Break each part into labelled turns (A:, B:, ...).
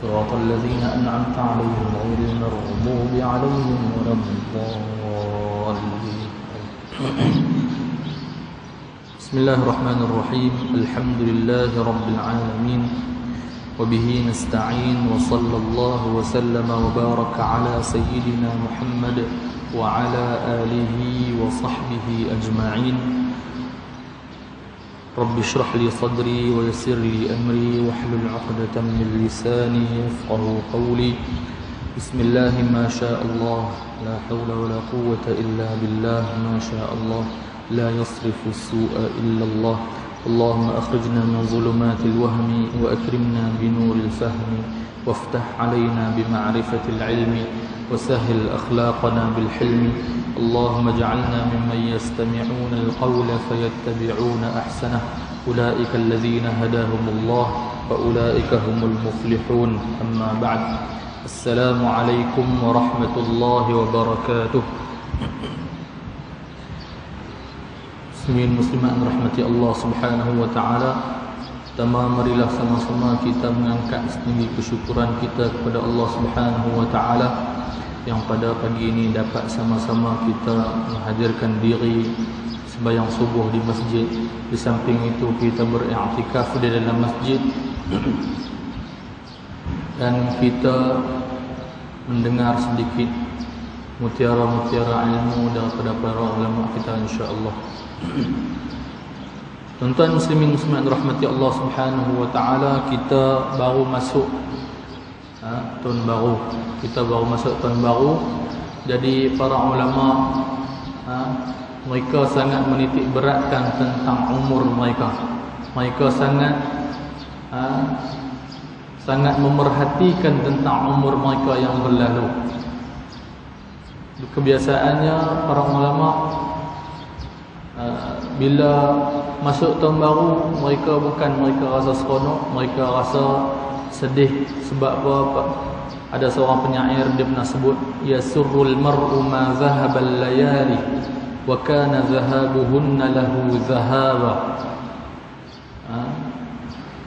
A: صراط الذين أنعمت عليهم غير المغضوب عليهم ولا الضالين. بسم الله الرحمن الرحيم. الحمد لله رب العالمين وبه نستعين وصلى الله وسلم وبارك على سيدنا محمد وعلى آله وصحبه أجمعين. رب اشرح لي صدري ويسر لي أمري واحلل عقدة من لساني يفقهوا قولي. بسم الله ما شاء الله لا حول ولا قوة إلا بالله ما شاء الله لا يصرف السوء إلا الله. اللهم أخرجنا من ظلمات الوهم وأكرمنا بنور الفهم وافتح علينا بمعرفة العلم وسهل أخلاقنا بالحلم. اللهم اجعلنا ممن يستمعون القول فيتبعون أحسنه. أولئك الذين هداهم الله وأولئك هم المفلحون. أما بعد، السلام عليكم ورحمة الله وبركاته. Muslimin muslimat rahmati Allah Subhanahu wa taala. Pertama, marilah sama-sama kita mengangkat setinggi kesyukuran kita kepada Allah Subhanahu wa taala yang pada pagi ini dapat sama-sama kita menghadirkan diri sembahyang subuh di masjid. Di samping itu kita beriktikaf di dalam masjid dan kita mendengar sedikit mutiara-mutiara ilmu daripada para ulama kita, insya-Allah. Tuan-tuan muslimin muslimat rahmati Allah Subhanahu wa taala, kita baru masuk tahun baru. Kita baru masuk tahun baru. Jadi para ulama mereka sangat menitik beratkan tentang umur mereka. Mereka sangat memerhatikan tentang umur mereka yang berlalu. Kebiasaannya para ulama bila masuk tahun baru, mereka rasa seronok, mereka rasa sedih. Sebab apa? Ada seorang penyair, dia pernah sebut, yasurrul mar'u ma zahabal layali wa kana zahabuhunna lahu zahaba.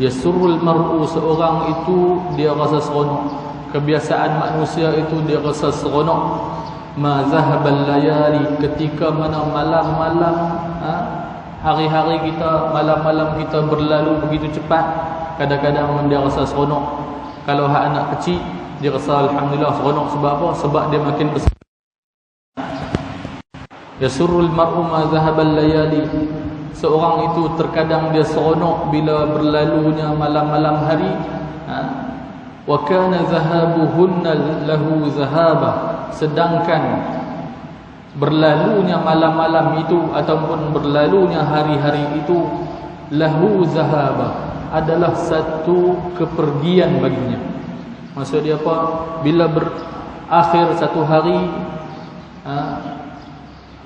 A: Yasurrul mar'u, seorang itu dia rasa seronok. Kebiasaan manusia itu dia rasa seronok. Ma zahabal layali, ketika mana malam-malam, hari-hari kita, malam-malam kita berlalu begitu cepat, kadang-kadang dia rasa seronok. Kalau hak anak kecil, dia rasa alhamdulillah seronok. Sebab apa? Sebab dia makin besar. Yasurrul mar'u ma zahabal layali, seorang itu terkadang dia seronok bila berlalunya malam-malam hari. Wa kana zahabuhunna lahu zahaba, sedangkan berlalunya malam-malam itu ataupun berlalunya hari-hari itu lahu zahaba, adalah satu kepergian baginya. Maksud dia apa? Bila berakhir satu hari,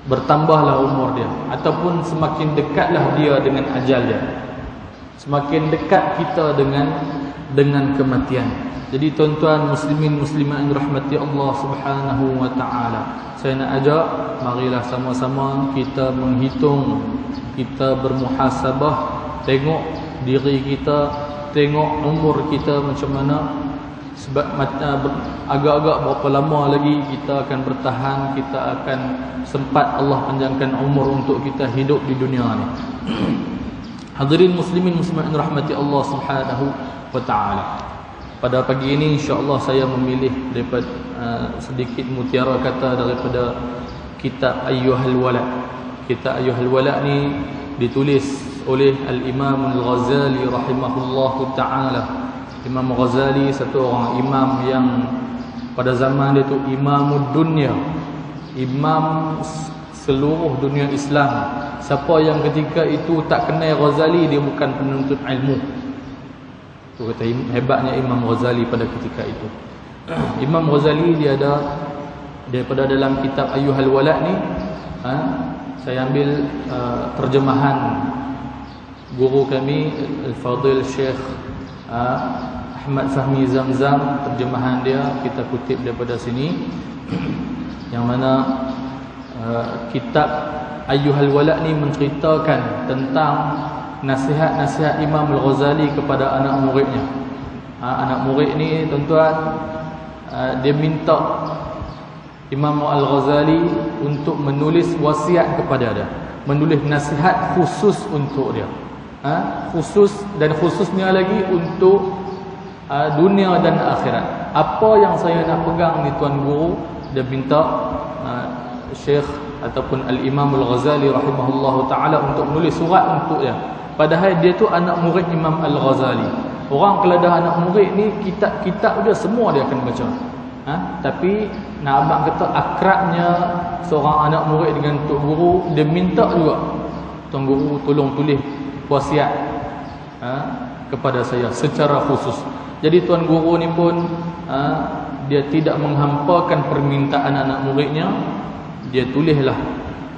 A: bertambahlah umur dia, ataupun semakin dekatlah dia dengan ajal dia. Semakin dekat kita dengan kematian. Jadi tuan-tuan muslimin muslimat yang dirahmati Allah Subhanahu wa taala, saya nak ajak, marilah sama-sama kita menghitung, kita bermuhasabah, tengok diri kita, tengok umur kita macam mana. Sebab agak-agak berapa lama lagi kita akan bertahan, kita akan sempat Allah panjangkan umur untuk kita hidup di dunia ni. Hadirin muslimin muslimat yang dirahmati Allah Subhanahu wa taala. Pada pagi ini insya-Allah saya memilih daripada sedikit mutiara kata daripada kitab Ayyuhal Walad. Kitab Ayyuhal Walad ni ditulis oleh Al-Imam Al-Ghazali rahimahullahu taala. Imam Ghazali satu orang imam yang pada zaman dia tu imamud dunya, imam seluruh dunia Islam. Siapa yang ketika itu tak kenal Ghazali, dia bukan penuntut ilmu. Itu kata hebatnya Imam Ghazali pada ketika itu. Imam Ghazali dia ada daripada dalam kitab Ayyuhal Walad ni, saya ambil terjemahan guru kami Al-Fadil Syekh Ahmad Fahmi Zamzam. Terjemahan dia kita kutip daripada sini, yang mana kitab Ayyuhal Walad ni menceritakan tentang nasihat-nasihat Imam Al-Ghazali kepada anak muridnya. Anak murid ni tuan-tuan, dia minta Imam Al-Ghazali untuk menulis wasiat kepada dia, menulis nasihat khusus untuk dia, khusus, dan khususnya lagi untuk dunia dan akhirat. Apa yang saya nak pegang ni tuan guru, dia minta Syekh ataupun Al-Imam Al-Ghazali rahimahullahu ta'ala untuk menulis surat untuk dia. Padahal dia tu anak murid Imam Al-Ghazali. Orang kalau dah anak murid ni, kitab-kitab dia semua dia akan baca. Tapi nak abang kata akrabnya seorang anak murid dengan tok guru, dia minta juga, tuan guru tolong tulis wasiat kepada saya secara khusus. Jadi tuan guru ni pun dia tidak menghampakan permintaan anak muridnya. Dia tulislah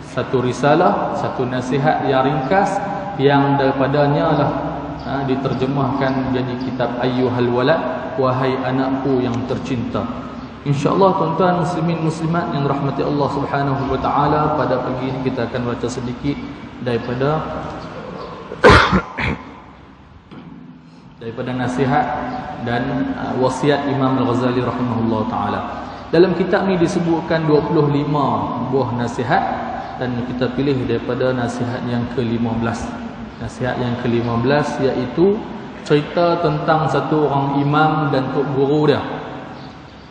A: satu risalah, satu nasihat yang ringkas, yang daripadanya lah diterjemahkan jadi kitab Ayyuhal Walad, wahai anakku yang tercinta. InsyaAllah tuan-tuan muslimin muslimat yang rahmati Allah subhanahu wa ta'ala, pada pagi ini kita akan baca sedikit daripada nasihat dan wasiat Imam Al-Ghazali rahimahullah ta'ala. Dalam kitab ni disebutkan 25 buah nasihat, dan kita pilih daripada nasihat yang ke-15. Nasihat yang ke-15 iaitu cerita tentang satu orang imam dan tok guru dia.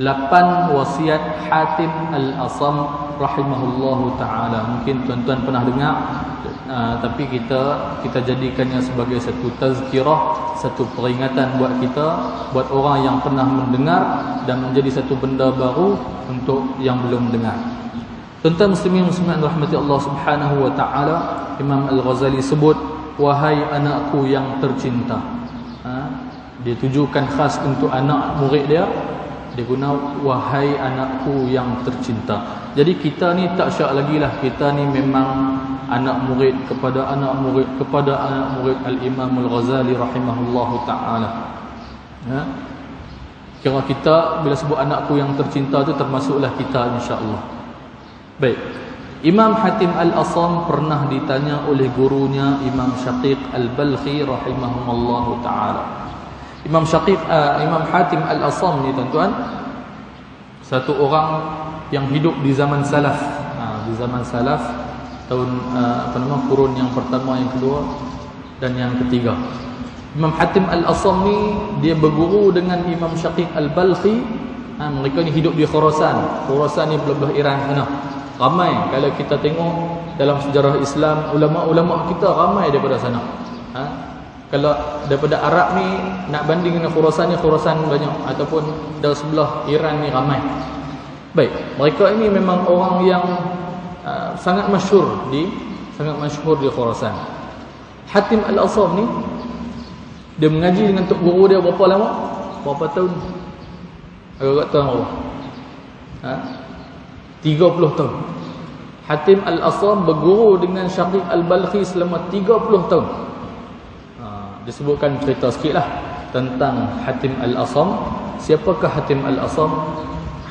A: 8 wasiat Hatim Al-Asam rahimahullahu ta'ala. Mungkin tuan-tuan pernah dengar, tapi kita jadikannya sebagai satu tazkirah, satu peringatan buat kita, buat orang yang pernah mendengar, dan menjadi satu benda baru untuk yang belum dengar. Tuan-tuan muslimin muslimat rahmati Allah subhanahu wa ta'ala, Imam Al-Ghazali sebut, wahai anakku yang tercinta. Dia tujukan khas untuk anak murid dia. Dia guna wahai anakku yang tercinta. Jadi kita ni tak syak lagi lah, kita ni memang anak murid kepada anak murid kepada anak murid Al-Imam Al-Ghazali rahimahullahu ta'ala. Kira kita bila sebut anakku yang tercinta tu termasuklah kita, insya-Allah. Baik, Imam Hatim Al-Asam pernah ditanya oleh gurunya Imam Syaqiq Al-Balkhi rahimahullahu ta'ala. Imam Hatim Al-Asam ni tuan-tuan, satu orang yang hidup di zaman salaf. Di zaman salaf, tahun kurun yang pertama, yang kedua dan yang ketiga. Imam Hatim Al-Asam ni dia berguru dengan Imam Syaqiq Al-Balkhi. Mereka ni hidup di Khurasan. Khurasan ni belah Iran sana. Ramai, kalau kita tengok dalam sejarah Islam, ulama-ulama kita ramai daripada sana. Kalau daripada Arab ni nak banding dengan Khurasan ni, Khurasan banyak, ataupun dari sebelah Iran ni ramai. Baik, mereka ini memang orang yang sangat masyhur di Khurasan. Hatim Al-Asam ni dia mengaji dengan tok guru dia berapa lama? Berapa tahun? Agak tahu berapa? 30 tahun. Hatim Al-Asam berguru dengan Syaqiq Al-Balkhi selama 30 tahun. Disebutkan cerita sikitlah tentang Hatim Al-Asam. Siapakah Hatim Al-Asam?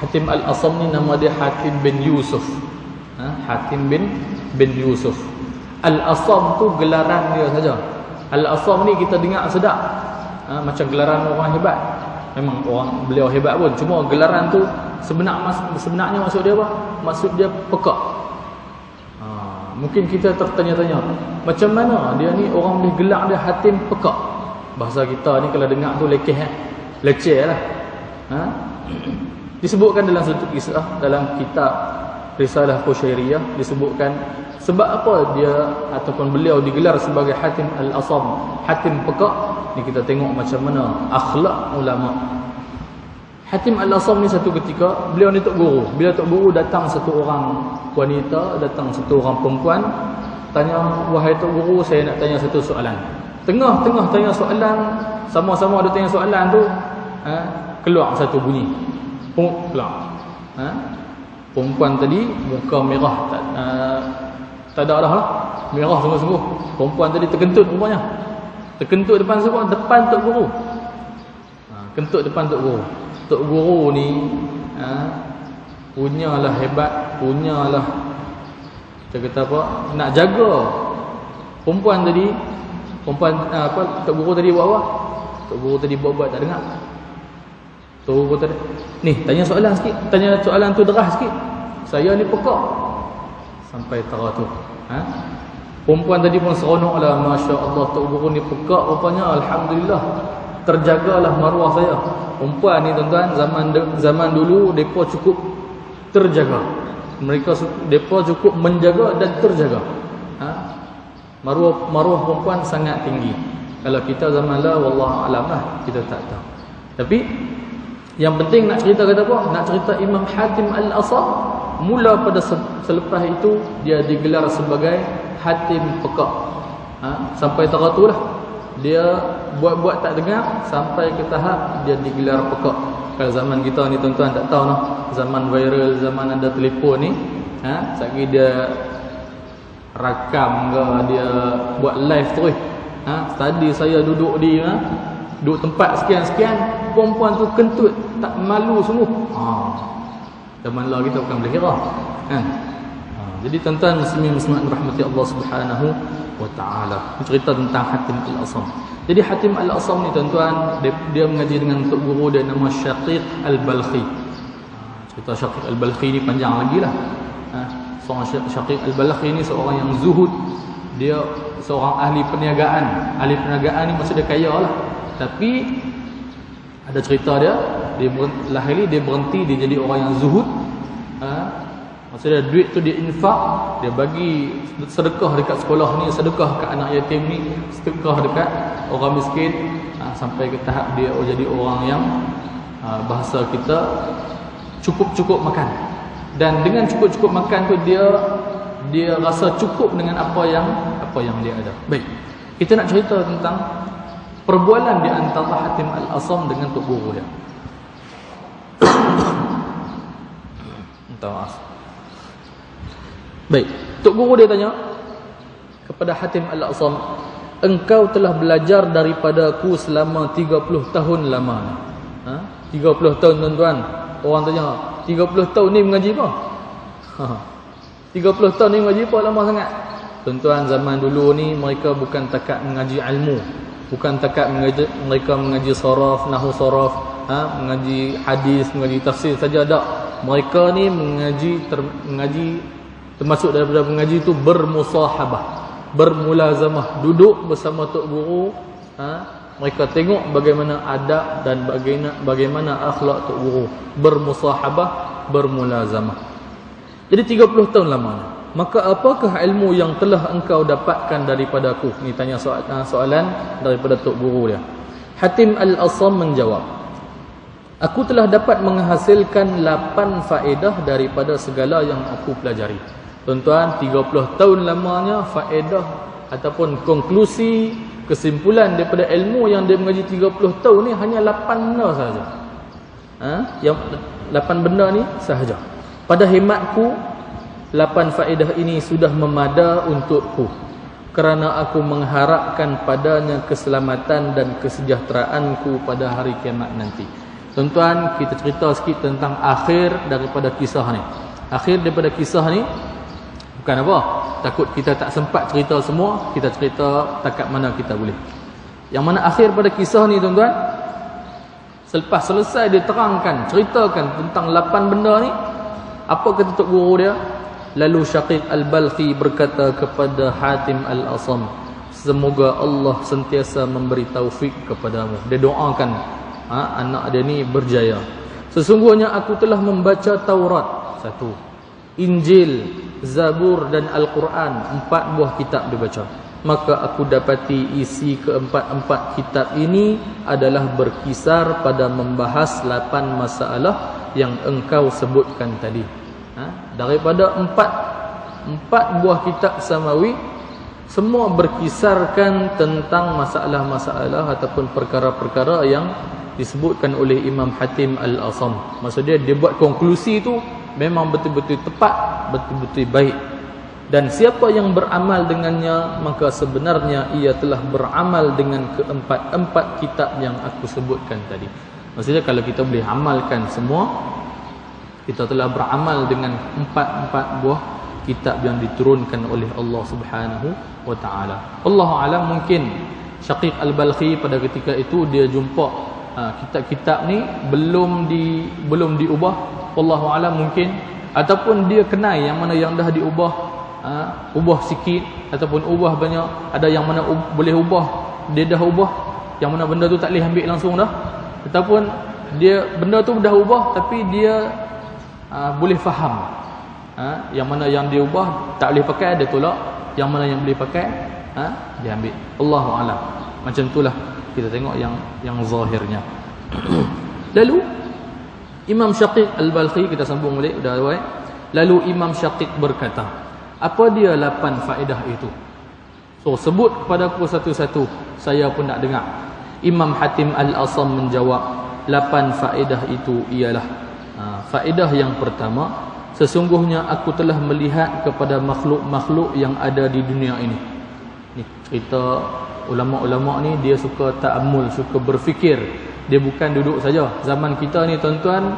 A: Hatim Al-Asam ni nama dia Hatim bin Yusuf. Hatim bin Yusuf. Al-Asam tu gelaran dia saja. Al-Asam ni kita dengar sedap, macam gelaran orang hebat. Memang orang beliau hebat pun, cuma gelaran tu sebenarnya maksud dia apa? Maksud dia pekak. Mungkin kita tertanya-tanya, macam mana dia ni orang boleh gelar dia Hatim pekak? Bahasa kita ni kalau dengar tu leceh lah. Disebutkan dalam satu kisah dalam kitab Risalah Qushairiyah, disebutkan sebab apa dia ataupun beliau digelar sebagai Hatim Al-Asam, Hatim pekak. Ni kita tengok macam mana akhlak ulama. Hatim Al-Asam ni satu ketika beliau ni tok guru. Bila tok guru datang satu orang wanita, datang satu orang perempuan, tanya, wahai tok guru, saya nak tanya satu soalan. Tengah-tengah tanya soalan, sama-sama ada tanya soalan tu, keluar satu bunyi. Keluar. Perempuan tadi muka merah, tak ada dah lah, merah sungguh-sungguh. Perempuan tadi terkentut rupanya. Terkentut depan siapa? Depan tok guru. Kentut depan tok guru. Tok guru ni punyalah hebat, punyalah kita kata apa, nak jaga perempuan tadi. Perempuan tok guru tadi buat apa? Tok Guru tadi buat-buat tak dengar. Tok Guru kata, ni tanya soalan sikit, tanya soalan tu derah sikit. Saya ni pekak. Sampai tara tu. Perempuan tadi pun seronok lah, Masya Allah, Tok Guru ni pekak rupanya, Alhamdulillah. Terjagalah maruah saya. Perempuan ni tuan-tuan, zaman dulu mereka cukup terjaga. Mereka cukup menjaga dan terjaga. Maruah perempuan sangat tinggi. Kalau kita zaman lah, wallahu alam lah, kita tak tahu. Tapi yang penting nak cerita kata apa? Nak cerita Imam Hatim Al-Asam. Mula pada selepas itu dia digelar sebagai Hatim Pekak. Sampai teratulah dia buat-buat tak dengar sampai ke tahap dia digelar pekak. Kalau zaman kita ni tuan-tuan tak tahu noh, zaman viral, zaman ada telefon ni, sekali dia rakam ke, dia buat live terus. Tadi saya duduk di duduk tempat sekian-sekian, perempuan tu kentut, tak malu sungguh. Zaman lah kita bukan boleh kira. Jadi tuan-tuan muslimin muslimat rahmati Allah Subhanahu wa taala. Cerita tentang Hatim Al-Asam. Jadi Hatim Al-Asam ni tuan-tuan, dia mengaji dengan tok guru dia nama Syaqiq Al-Balkhi. Cerita Syaqiq Al-Balkhi ni panjang lagi lah. Seorang Syaqiq Al-Balkhi ni seorang yang zuhud. Dia seorang ahli perniagaan. Ahli perniagaan ni maksud dia kaya lah. Tapi ada cerita dia lahir dia berhenti, dia jadi orang yang zuhud. Maksudnya duit tu dia infak, dia bagi sedekah dekat sekolah ni, sedekah kat anak yatim ni, sedekah dekat orang miskin, sampai ke tahap dia jadi orang yang bahasa kita cukup-cukup makan. Dan dengan cukup-cukup makan tu dia rasa cukup dengan apa yang dia ada. Baik. Kita nak cerita tentang perbualan di antara Hatim Al-Asam dengan tok guru dia. Minta maaf. Baik, tok guru dia tanya kepada Hatim Al-Asam, engkau telah belajar daripada aku selama 30 tahun lamanya. 30 tahun tuan-tuan. Orang tanya, 30 tahun ni mengaji apa? 30 tahun ni mengaji apa lama sangat? Tuan-tuan, zaman dulu ni mereka bukan takat mengaji ilmu, bukan takat mereka mengaji saraf, nahwu saraf, mengaji hadis, mengaji tafsir saja tak. Mereka ni mengaji termasuk daripada mengaji itu bermusahabah, bermulazamah, duduk bersama tok guru. Mereka tengok bagaimana adab dan bagaimana akhlak tok guru, bermusahabah, bermulazamah. Jadi 30 tahun lamanya. Maka apakah ilmu yang telah engkau dapatkan daripada aku? Ni tanya soalan daripada tok guru dia. Hatim Al-Asam menjawab, aku telah dapat menghasilkan 8 faedah daripada segala yang aku pelajari. Tuan-tuan, 30 tahun lamanya faedah ataupun konklusi, kesimpulan daripada ilmu yang dia mengaji 30 tahun ni hanya 8 benda sahaja. Yang 8 benda ni sahaja. Pada hematku, 8 faedah ini sudah memada untukku, kerana aku mengharapkan padanya keselamatan dan kesejahteraanku pada hari kiamat nanti. Tuan-tuan, kita cerita sikit tentang akhir daripada kisah ni. Akhir daripada kisah ni bukan apa, takut kita tak sempat cerita semua, kita cerita takat mana kita boleh. Yang mana akhir pada kisah ni tuan-tuan, selepas selesai dia terangkan, ceritakan tentang 8 benda ni, apa kata tok guru dia? Lalu Syaqiq Al-Balkhi berkata kepada Hatim Al-Asam, semoga Allah sentiasa memberi taufik kepadamu. Dia doakan anak dia ni berjaya. Sesungguhnya aku telah membaca Taurat, 1, Injil, Zabur dan Al-Quran, 4 buah kitab dibaca. Maka aku dapati isi keempat-empat kitab ini adalah berkisar pada membahas 8 masalah yang engkau sebutkan tadi. Daripada 4 buah kitab samawi, semua berkisarkan tentang masalah-masalah ataupun perkara-perkara yang disebutkan oleh Imam Hatim Al-Asam. Maksudnya dia buat konklusi itu memang betul-betul tepat, betul-betul baik. Dan siapa yang beramal dengannya, maka sebenarnya ia telah beramal dengan keempat-empat kitab yang aku sebutkan tadi. Maksudnya kalau kita boleh amalkan semua, kita telah beramal dengan 4 buah kitab yang diturunkan oleh Allah Subhanahu wa taala. Allahu alam, mungkin Syaqiq Al-Balkhi pada ketika itu dia jumpa kitab-kitab ni belum diubah, wallahu alam mungkin, ataupun dia kenal yang mana yang dah diubah, ubah sikit ataupun ubah banyak, ada yang mana boleh ubah, dia dah ubah, yang mana benda tu tak boleh ambil langsung dah, ataupun dia benda tu dah ubah tapi dia boleh faham, yang mana yang dia ubah tak boleh pakai dia tolak, yang mana yang boleh pakai dia ambil. Allahu alam. Macam itulah kita tengok yang zahirnya. Lalu Imam Syaqiq Al-Balkhi, kita sambung balik dah awal. Lalu Imam Syaqiq berkata, apa dia 8 faedah itu? So sebut kepada aku satu-satu, saya pun nak dengar. Imam Hatim Al-Asam menjawab, 8 faedah itu ialah faedah yang pertama, sesungguhnya aku telah melihat kepada makhluk-makhluk yang ada di dunia ini. Ni cerita ulama-ulama ni, dia suka ta'ammul, suka berfikir. Dia bukan duduk saja. Zaman kita ni tuan-tuan,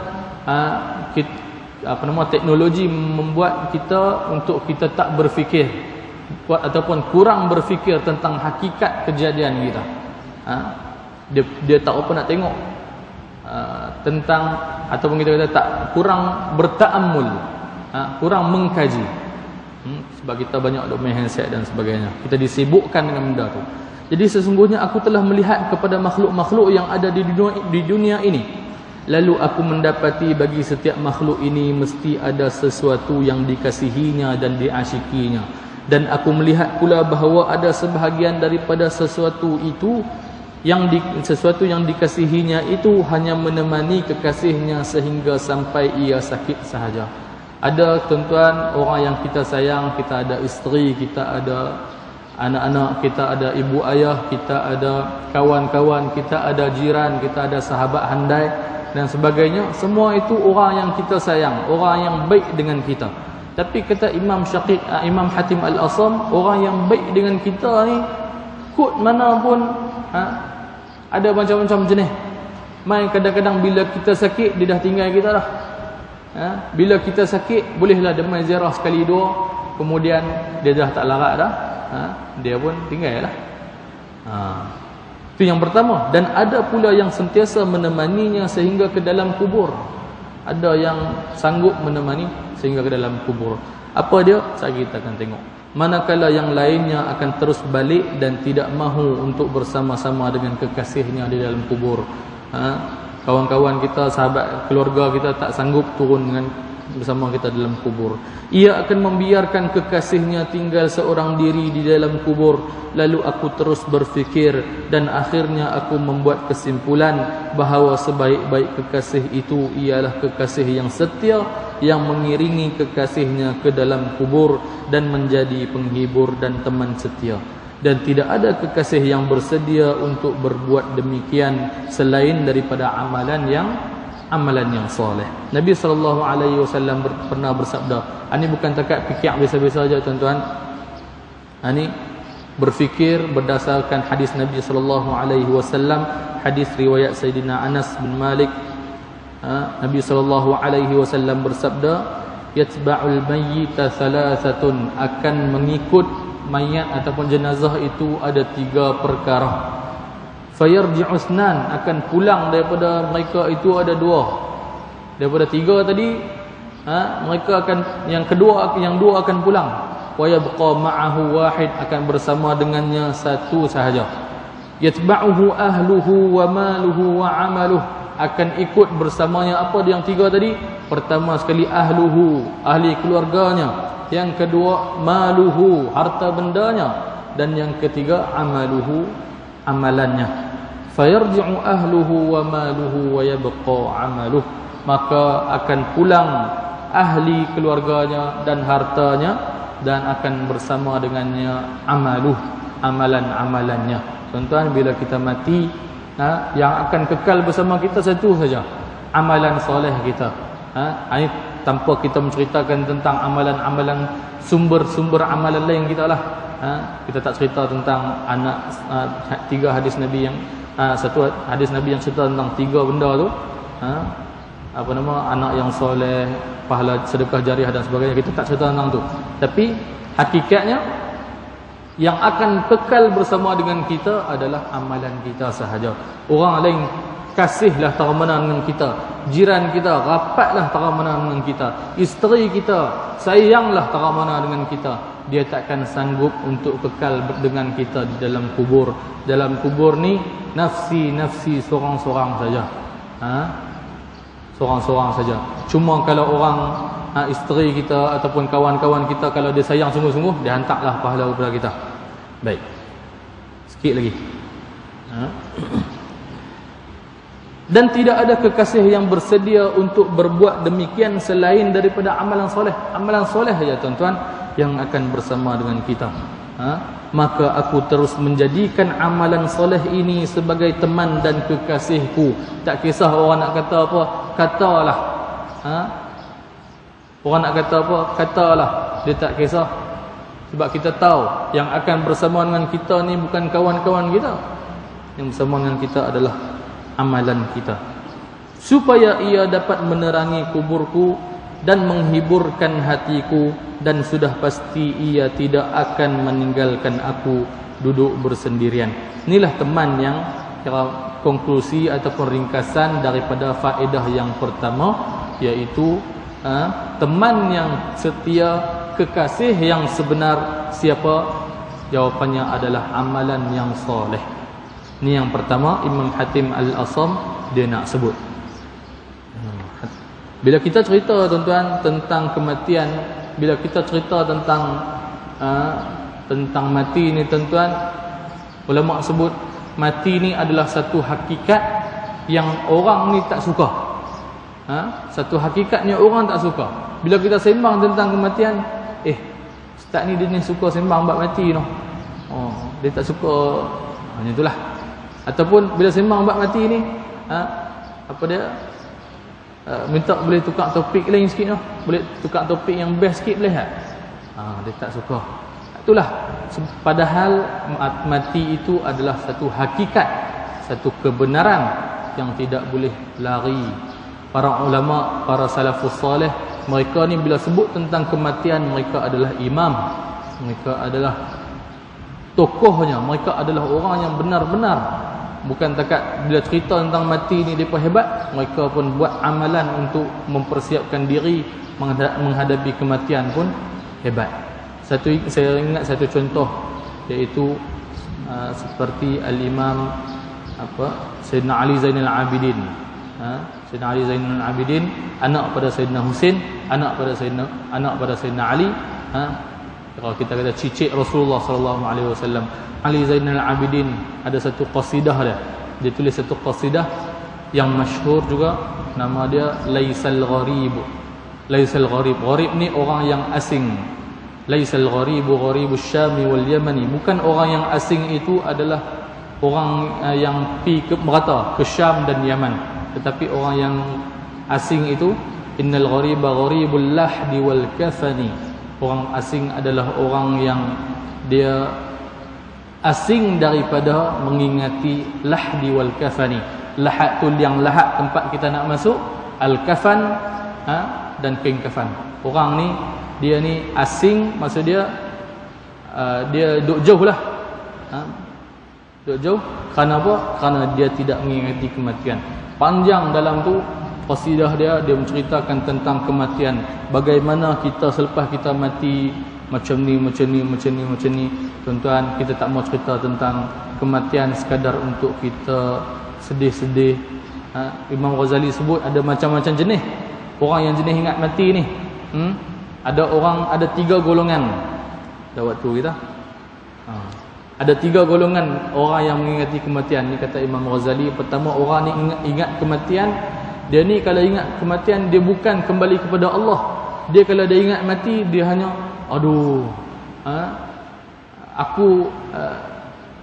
A: teknologi membuat kita untuk kita tak berfikir ataupun kurang berfikir tentang hakikat kejadian kita. Dia tak apa nak tengok tentang, ataupun kita kata tak, kurang berta'ammul, kurang mengkaji. Sebab kita banyak duk main handset dan sebagainya, kita disibukkan dengan benda tu. Jadi sesungguhnya aku telah melihat kepada makhluk-makhluk yang ada di dunia ini, lalu aku mendapati bagi setiap makhluk ini mesti ada sesuatu yang dikasihinya dan diasyikinya, dan aku melihat pula bahawa ada sebahagian daripada sesuatu itu sesuatu yang dikasihinya itu hanya menemani kekasihnya sehingga sampai ia sakit sahaja. Ada tuan-tuan orang yang kita sayang, kita ada isteri, kita ada anak-anak, kita ada ibu ayah, kita ada kawan-kawan, kita ada jiran, kita ada sahabat handai dan sebagainya. Semua itu orang yang kita sayang, orang yang baik dengan kita. Tapi kata Imam Hatim Al-Asam, orang yang baik dengan kita ni kod mana pun ada macam-macam jenis. Mai kadang-kadang bila kita sakit, dia dah tinggal kita dah. Bila kita sakit, bolehlah dia mai ziarah sekali dua, kemudian dia dah tak larat dah, dia pun tinggal lah. Itu yang pertama. Dan ada pula yang sentiasa menemaninya sehingga ke dalam kubur. Ada yang sanggup menemani sehingga ke dalam kubur. Apa dia? Kita akan tengok. Manakala yang lainnya akan terus balik dan tidak mahu untuk bersama-sama dengan kekasihnya di dalam kubur. Kawan-kawan kita, sahabat, keluarga kita tak sanggup turun dengan bersama kita dalam kubur. Ia akan membiarkan kekasihnya tinggal seorang diri di dalam kubur. Lalu aku terus berfikir dan akhirnya aku membuat kesimpulan bahawa sebaik-baik kekasih itu ialah kekasih yang setia, yang mengiringi kekasihnya ke dalam kubur dan menjadi penghibur dan teman setia. Dan tidak ada kekasih yang bersedia untuk berbuat demikian selain daripada amalan yang soleh. Nabi SAW pernah bersabda, ini bukan takat fikir biasa-biasa saja tuan-tuan. Ini berfikir berdasarkan hadis Nabi SAW, hadis riwayat Sayyidina Anas bin Malik. Nabi SAW bersabda, yatba'ul mayyita thalathatun, akan mengikut mayat ataupun jenazah itu ada 3 perkara. Fayarji'u usnan, akan pulang daripada mereka itu ada 2. Daripada 3 tadi, mereka akan yang 2 akan pulang. Wa yabqa ma'ahu wahid, akan bersama dengannya 1 sahaja. Yatba'uhu ahluhu wa maluhu wa 'amaluhu, akan ikut bersamanya apa yang 3 tadi? Pertama sekali ahluhu, ahli keluarganya. Yang kedua maluhu, harta bendanya. Dan yang ketiga amaluhu, amalannya. Fayarji'u ahluhu wa maluhu wa yabqa amaluhu, maka akan pulang ahli keluarganya dan hartanya, dan akan bersama dengannya amaluh, amalan-amalannya. Tuan-tuan, bila kita mati, yang akan kekal bersama kita satu saja, amalan soleh kita. Ini tanpa kita menceritakan tentang amalan-amalan, sumber-sumber amalan lain kita lah. Kita tak cerita tentang anak, 3 hadis Nabi yang satu hadis Nabi yang cerita tentang 3 benda tu, anak yang soleh, pahala sedekah jariah dan sebagainya. Kita tak cerita tentang tu. Tapi hakikatnya Yang akan kekal bersama dengan kita adalah amalan kita sahaja. Orang lain kasihlah tara mana dengan kita, jiran kita rapatlah tara mana dengan kita, isteri kita sayanglah tara mana dengan kita, dia takkan sanggup untuk kekal dengan kita di dalam kubur. Dalam kubur ni nafsi seorang-seorang saja. Seorang-seorang saja. Cuma kalau orang isteri kita ataupun kawan-kawan kita, kalau dia sayang sungguh-sungguh, dia hantarlah pahala kepada kita. Baik. Sikit lagi. Dan tidak ada kekasih yang bersedia untuk berbuat demikian selain daripada amalan soleh. Amalan soleh saja tuan-tuan yang akan bersama dengan kita. Maka aku terus menjadikan amalan soleh ini sebagai teman dan kekasihku. Tak kisah orang nak kata apa, katalah. Orang nak kata apa, katalah. Dia tak kisah. Sebab kita tahu yang akan bersama dengan kita ni bukan kawan-kawan kita. Yang bersama dengan kita adalah amalan kita. Supaya ia dapat menerangi kuburku dan menghiburkan hatiku, dan sudah pasti ia tidak akan meninggalkan aku duduk bersendirian. Inilah teman yang kira konklusi ataupun ringkasan daripada faedah yang pertama, iaitu teman yang setia, kekasih yang sebenar siapa? Jawapannya adalah amalan yang soleh. Ini yang pertama Imam Hatim Al-Asam dia nak sebut. Bila kita cerita tuan-tuan tentang kematian, bila kita cerita tentang mati ni tuan-tuan, ulama sebut mati ni adalah satu hakikat yang orang ni tak suka. Satu hakikat yang orang tak suka. Bila kita sembang tentang kematian, ustaz ni dia ni suka sembang bab mati noh. Dia tak suka macam itulah. Ataupun bila sembang bab mati ni, apa dia? Minta boleh tukar topik lain sikit noh. Boleh tukar topik yang best sikit boleh tak? Dia tak suka. Itulah. Padahal mati itu adalah satu hakikat, satu kebenaran yang tidak boleh lari. Para ulama, para salafus salih, mereka ni bila sebut tentang kematian, mereka adalah imam, mereka adalah tokohnya, mereka adalah orang yang benar-benar. Bukan takat bila cerita tentang mati ni mereka hebat, mereka pun buat amalan untuk mempersiapkan diri menghadapi kematian pun hebat. Saya ingat satu contoh, iaitu seperti Al-Imam Sayyidina Ali Zainal Abidin. Sayyidina Ali Zainal Abidin, anak pada Sayyidina Husain, anak pada Sayyidina Ali. Kalau kita kata cicit Rasulullah sallallahu alaihi wasallam, Ali Zainal Abidin ada satu qasidah dia. Dia tulis satu qasidah yang masyhur juga, nama dia Laisal Gharib. Laisal Gharib. Gharib ni orang yang asing. Laisal Gharibu Gharibus Syami wal Yamani. Bukan orang yang asing itu adalah orang yang merata ke Syam dan Yaman, tetapi orang yang asing itu innal ghariba gharibul lahdi wal kafani. Orang asing adalah orang yang dia asing daripada mengingati lahdi wal kafani. Lahat tu yang lahat tempat kita nak masuk, al-kafan dan kain kafan. Orang ni dia ni asing, maksud dia dia duduk jauh lah. Duduk jauh kerana apa? Kerana dia tidak mengingati kematian. Panjang dalam tu qasidah dia menceritakan tentang kematian, bagaimana kita selepas kita mati macam ni. Tuan-tuan, kita tak mau cerita tentang kematian sekadar untuk kita sedih-sedih. Imam Ghazali sebut ada macam-macam jenis orang yang jenis ingat mati ni. Ada 3 golongan. Dah waktu kita. Ada 3 golongan orang yang mengingati kematian ni, kata Imam Ghazali. Pertama, orang ni ingat kematian. Dia ni kalau ingat kematian, dia bukan kembali kepada Allah. Dia kalau dia ingat mati, dia hanya aku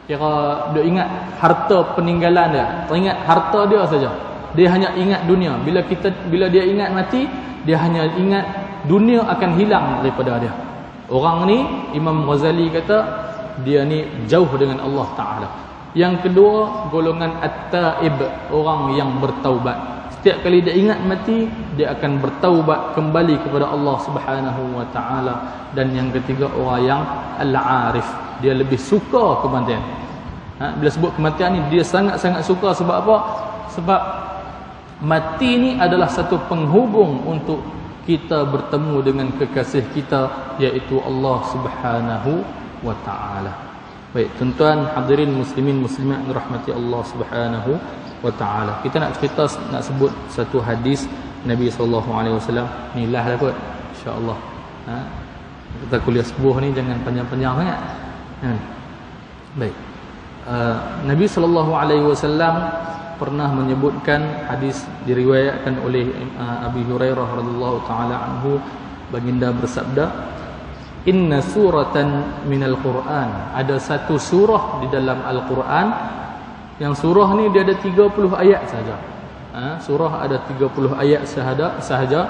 A: kira dia ingat harta peninggalan dia, teringat harta dia saja. Dia hanya ingat dunia. Bila dia ingat mati, dia hanya ingat dunia akan hilang daripada dia. Orang ni Imam Ghazali kata dia ni jauh dengan Allah Ta'ala. Yang kedua, golongan at-taib, orang yang bertaubat. Setiap kali dia ingat mati, dia akan bertaubat kembali kepada Allah Subhanahu wa Ta'ala. Dan yang ketiga, orang yang al-arif, dia lebih suka kematian. Bila sebut kematian ni dia sangat-sangat suka. Sebab apa? Sebab mati ni adalah satu penghubung untuk kita bertemu dengan kekasih kita, iaitu Allah Subhanahu wa taala. Baik, tuan-tuan hadirin muslimin muslimat rahmati Allah Subhanahu wa taala. Kita nak cerita, nak sebut satu hadis Nabi sallallahu alaihi wasallam. Ni lah kot insya-Allah. Kita kuliah subuh ni jangan panjang-panjang sangat. Baik. Nabi sallallahu alaihi wasallam pernah menyebutkan, hadis diriwayatkan oleh Abi Hurairah radhiyallahu taala anhu, baginda bersabda, inna suratan minal Quran, ada satu surah di dalam Al-Quran, yang surah ni dia ada 30 ayat saja. Surah ada 30 ayat sahaja.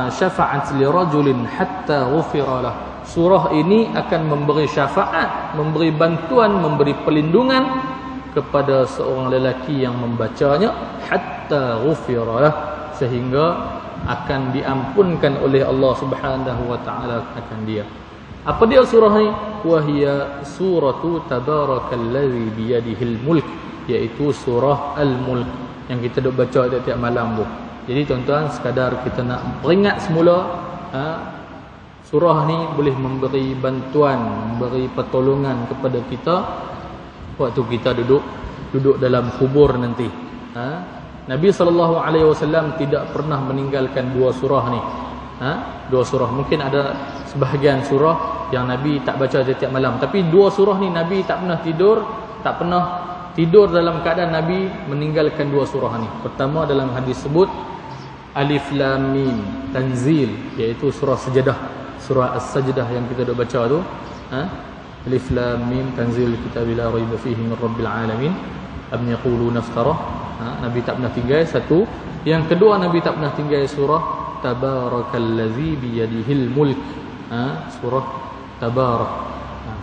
A: Syafa'at li rajulin hatta ghufira lah. Surah ini akan memberi syafaat, memberi bantuan, memberi perlindungan kepada seorang lelaki yang membacanya, hatta ghufira lah, sehingga akan diampunkan oleh Allah Subhanahu wa taala akan dia. Apa dia surah ni? Wahia suratu tabarakallazi biyadihil mulk, iaitu surah Al-Mulk yang kita duk baca tiap-tiap malam tu. Jadi tuan-tuan, sekadar kita nak peringat semula, surah ni boleh memberi bantuan, memberi pertolongan kepada kita waktu kita duduk dalam kubur nanti. Nabi SAW tidak pernah meninggalkan dua surah ni. Dua surah, mungkin ada sebahagian surah yang Nabi tak baca setiap malam, tapi dua surah ni Nabi tak pernah tidur dalam keadaan Nabi meninggalkan dua surah ni. Pertama dalam hadis sebut Alif Lam Mim Tanzil, iaitu surah Sajadah, surah As-Sajdah yang kita dah baca tu. Alif Lam Mim Tanzil kitabil la raiba fihi min rabbil alamin am yaquluna iftarah. Nabi tak pernah tinggal satu. Yang kedua, Nabi tak pernah tinggal surah Tabarakallazi biyadihil mulk. Surah Tabarak,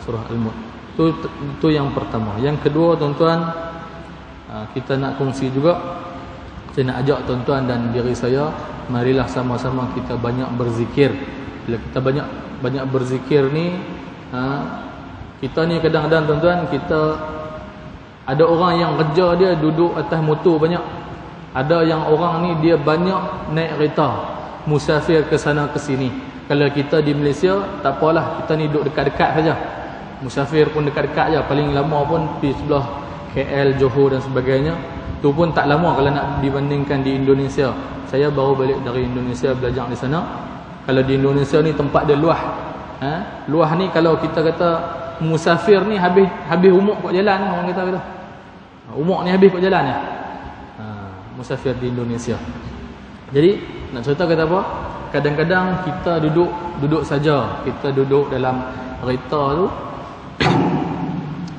A: surah Al-Mulk. Itu yang pertama. Yang kedua tuan-tuan, kita nak kongsi juga. Saya nak ajak tuan-tuan dan diri saya, marilah sama-sama kita banyak berzikir. Bila kita banyak berzikir ni, kita ni kadang-kadang tuan-tuan, kita ada orang yang kerja dia duduk atas motor banyak. Ada yang orang ni dia banyak naik kereta, musafir ke sana ke sini. Kalau kita di Malaysia tak apalah, kita ni duduk dekat-dekat saja. Musafir pun dekat-dekat je, paling lama pun pergi sebelah KL, Johor dan sebagainya. Tu pun tak lama kalau nak dibandingkan di Indonesia. Saya baru balik dari Indonesia, belajar di sana. Kalau di Indonesia ni tempat dia luah. Luah ni kalau kita kata musafir ni habis umur kat jalan, orang kata. Umur ni habis kat jalan ya. Musafir di Indonesia. Jadi nak cerita kata apa? Kadang-kadang kita duduk saja. Kita duduk dalam kereta tu.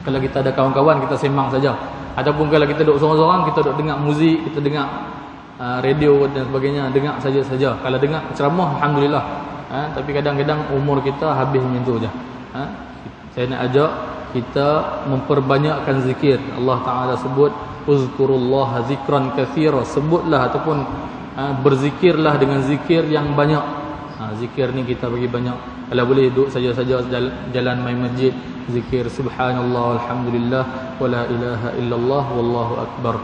A: Kalau kita ada kawan-kawan, kita sembang saja. Ataupun kalau kita duduk seorang-seorang, kita duduk dengar muzik, kita dengar radio dan sebagainya, dengar saja-saja. Kalau dengar ceramah, alhamdulillah. Tapi kadang-kadang umur kita habis macam tu je. Saya nak ajak kita memperbanyakkan zikir. Allah Ta'ala sebut uzkurullaha zikran katsira, sebutlah ataupun berzikirlah dengan zikir yang banyak. Zikir ni kita bagi banyak. Kalau boleh duduk saja-saja jalan main masjid, zikir subhanallah alhamdulillah wala ilaha illallah wallahu akbar.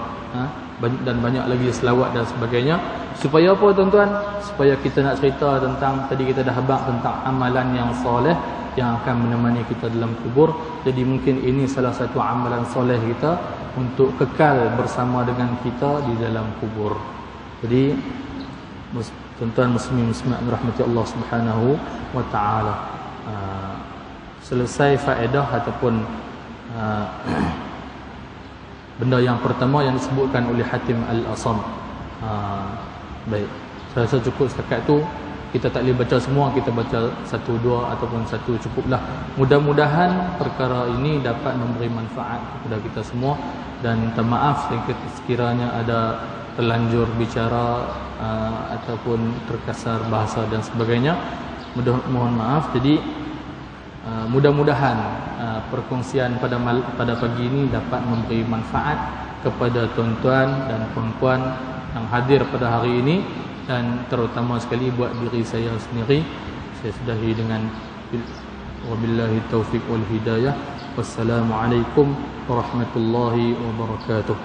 A: Dan banyak lagi selawat dan sebagainya. Supaya apa tuan-tuan? Supaya kita nak cerita tentang, tadi kita dah habaq tentang amalan yang soleh yang akan menemani kita dalam kubur. Jadi mungkin ini salah satu amalan soleh kita untuk kekal bersama dengan kita di dalam kubur. Jadi tuan-tuan muslimin muslimat rahmati Allah Subhanahu wa taala, selesai faedah ataupun benda yang pertama yang disebutkan oleh Hatim Al-Asam. Baik, saya rasa cukup setakat tu. Kita tak boleh baca semua, kita baca satu dua ataupun satu cukuplah. Mudah-mudahan perkara ini dapat memberi manfaat kepada kita semua. Dan minta maaf sekiranya ada terlanjur bicara ataupun terkasar bahasa dan sebagainya. Mohon maaf. Jadi mudah-mudahan perkongsian pada pagi ini dapat memberi manfaat kepada tuan-tuan dan puan-puan yang hadir pada hari ini, dan terutama sekali buat diri saya sendiri. Saya sudahi dengan Wabillahi taufiq wal hidayah. Wassalamualaikum warahmatullahi wabarakatuh.